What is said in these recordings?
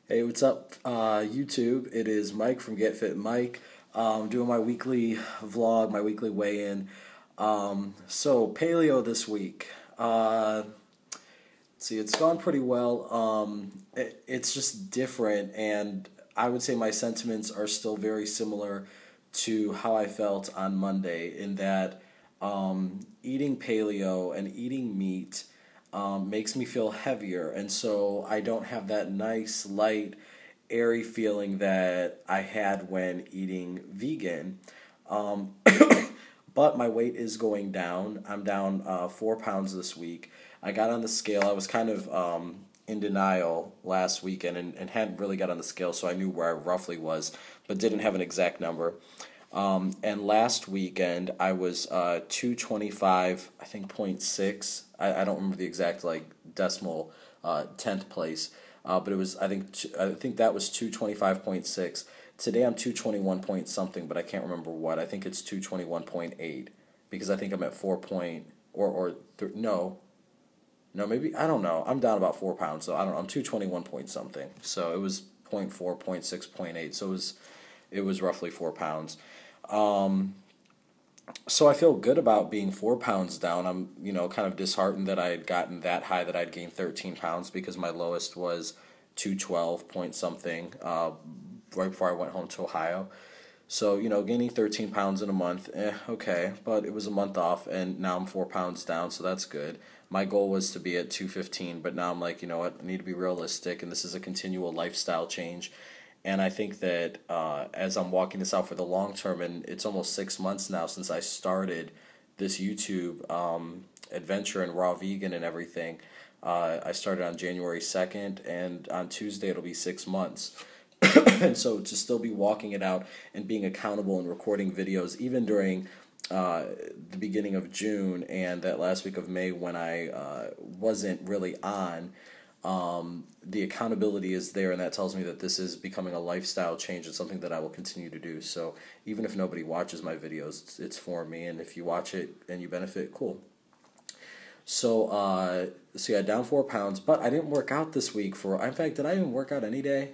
Hey, what's up, YouTube? It is Mike from Get Fit Mike. Doing my weekly vlog, my weekly weigh-in. So paleo this week. See, it's gone pretty well. It's just different, and I would say my sentiments are still very similar to how I felt on Monday, in that eating paleo and eating meat makes me feel heavier, and so I don't have that nice, light, airy feeling that I had when eating vegan. Um, but my weight is going down. I'm down 4 pounds this week. I got on the scale. I was kind of in denial last weekend and hadn't really got on the scale, so I knew where I roughly was, but didn't have an exact number. And last weekend I was 225, I think, point 6. I don't remember the exact like decimal tenth place, but it was, I think that was 225.6. Today I'm 221 point something, but I can't remember what. I think it's 221.8 because I think I'm at 4 point no. No, maybe, I don't know. I'm down about 4 pounds, so I don't know. I'm 221 point something. So it was point 0.4, point 0.6, point 0.8. So it was roughly 4 pounds. Um, so I feel good about being 4 pounds down. I'm, kind of disheartened that I had gotten that high, that I'd gained 13 pounds, because my lowest was 212 point something, right before I went home to Ohio. So, gaining 13 pounds in a month, okay. But it was a month off, and now I'm 4 pounds down, so that's good. My goal was to be at 215, but now I'm like, you know what, I need to be realistic, and this is a continual lifestyle change. And I think that as I'm walking this out for the long term, and it's almost 6 months now since I started this YouTube adventure in raw vegan and everything. I started on January 2nd, and on Tuesday it'll be 6 months. And so to still be walking it out and being accountable and recording videos, even during the beginning of June and that last week of May when I wasn't really on, the accountability is there, and that tells me that this is becoming a lifestyle change. It's something that I will continue to do. So even if nobody watches my videos, it's for me, and if you watch it and you benefit, cool. So yeah, down 4 pounds, but I didn't work out this week. In fact, did I even work out any day?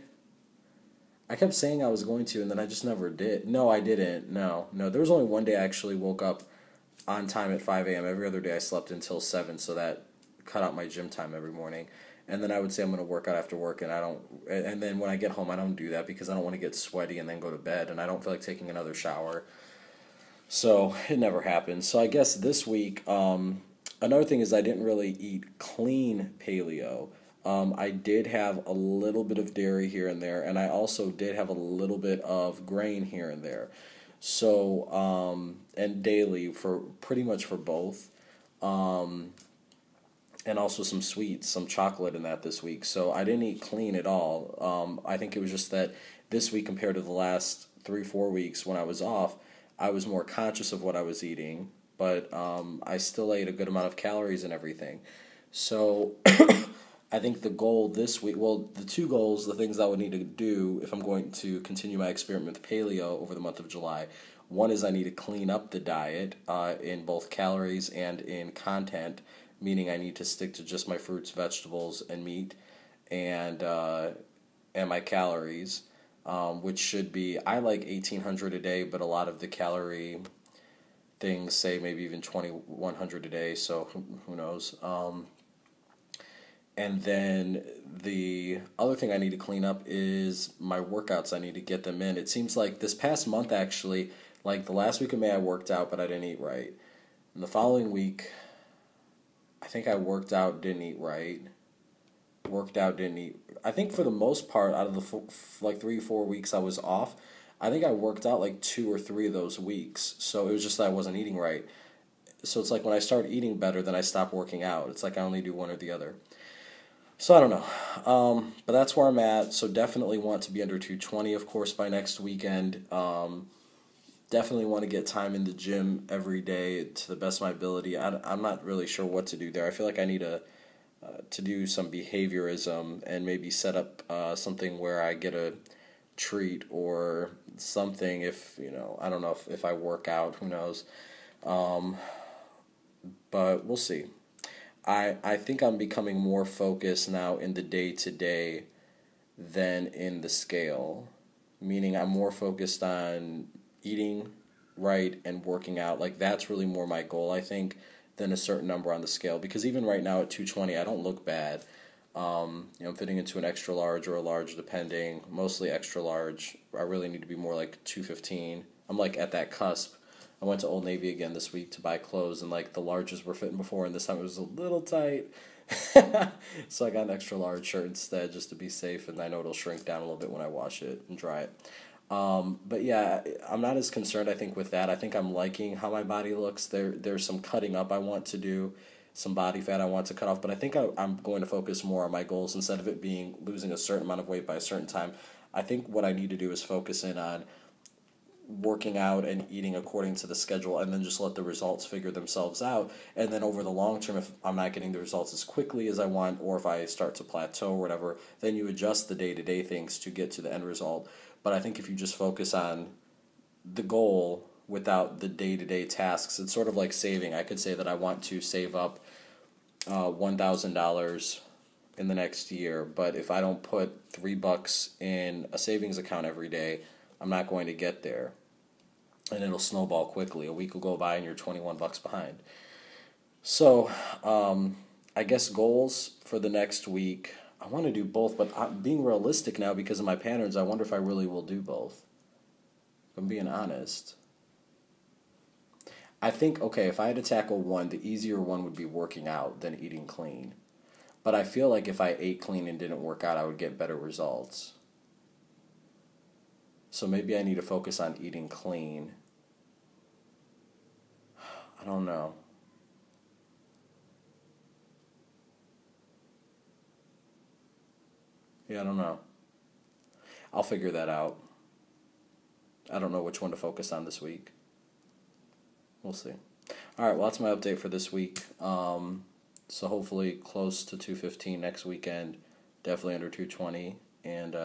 I kept saying I was going to, and then I just never did. No, I didn't. No, no. There was only one day I actually woke up on time at 5 a.m. Every other day I slept until 7, so that cut out my gym time every morning. And then I would say I'm going to work out after work, and I don't. And then when I get home, I don't do that because I don't want to get sweaty and then go to bed, and I don't feel like taking another shower. So it never happened. So I guess this week, another thing is I didn't really eat clean paleo. I did have a little bit of dairy here and there, and I also did have a little bit of grain here and there. So, and daily for pretty much for both. Um, and also some sweets, some chocolate in that this week. So I didn't eat clean at all. I think it was just that this week compared to the last 3, 4 weeks when I was off, I was more conscious of what I was eating, but I still ate a good amount of calories and everything. So I think the goal this week, well, the two goals, the things I would need to do if I'm going to continue my experiment with paleo over the month of July. One is I need to clean up the diet in both calories and in content, meaning I need to stick to just my fruits, vegetables, and meat, and my calories, which should be, I like 1,800 a day, but a lot of the calorie things say maybe even 2,100 a day, so who knows. And then the other thing I need to clean up is my workouts. I need to get them in. It seems like this past month, actually, like the last week of May, I worked out, but I didn't eat right. And the following week, I think I worked out, didn't eat right. Worked out, didn't eat. I think for the most part, out of the like 3, 4 weeks I was off, I think I worked out like 2 or 3 of those weeks. So it was just that I wasn't eating right. So it's like when I start eating better, then I stop working out. It's like I only do one or the other. So I don't know, but that's where I'm at. So definitely want to be under 220, of course, by next weekend. Definitely want to get time in the gym every day to the best of my ability. I'm not really sure what to do there. I feel like I need to do some behaviorism and maybe set up something where I get a treat or something. If I don't know if I work out, who knows. Um, but we'll see. I think I'm becoming more focused now in the day to day than in the scale, meaning I'm more focused on eating right and working out. Like that's really more my goal, I think, than a certain number on the scale. Because even right now at 220, I don't look bad. I'm fitting into an extra large or a large, depending. Mostly extra large. I really need to be more like 215. I'm like at that cusp. I went to Old Navy again this week to buy clothes, and like the larges were fitting before, and this time it was a little tight. So I got an extra large shirt instead just to be safe, and I know it'll shrink down a little bit when I wash it and dry it. But yeah, I'm not as concerned, I think, with that. I think I'm liking how my body looks. There's some cutting up I want to do, some body fat I want to cut off, but I think I'm going to focus more on my goals instead of it being losing a certain amount of weight by a certain time. I think what I need to do is focus in on working out and eating according to the schedule, and then just let the results figure themselves out. And then over the long term, if I'm not getting the results as quickly as I want, or if I start to plateau or whatever, then you adjust the day-to-day things to get to the end result. But I think if you just focus on the goal without the day-to-day tasks, it's sort of like saving. I could say that I want to save up $1,000 in the next year, but if I don't put $3 in a savings account every day, I'm not going to get there, and it'll snowball quickly. A week will go by and you're $21 behind. So, I guess goals for the next week, I want to do both, but I'm being realistic now because of my patterns. I wonder if I really will do both. If I'm being honest. I think, okay, if I had to tackle one, the easier one would be working out than eating clean. But I feel like if I ate clean and didn't work out, I would get better results. So maybe I need to focus on eating clean. I don't know. Yeah, I don't know. I'll figure that out. I don't know which one to focus on this week. We'll see. All right, well, that's my update for this week. So hopefully close to 215 next weekend. Definitely under 220. And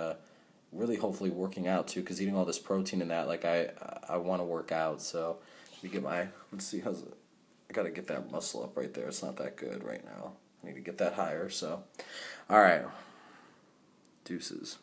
really hopefully working out too, because eating all this protein and that, like I want to work out. So let me get let's see, how's it? I got to get that muscle up right there. It's not that good right now. I need to get that higher. So, all right. Deuces.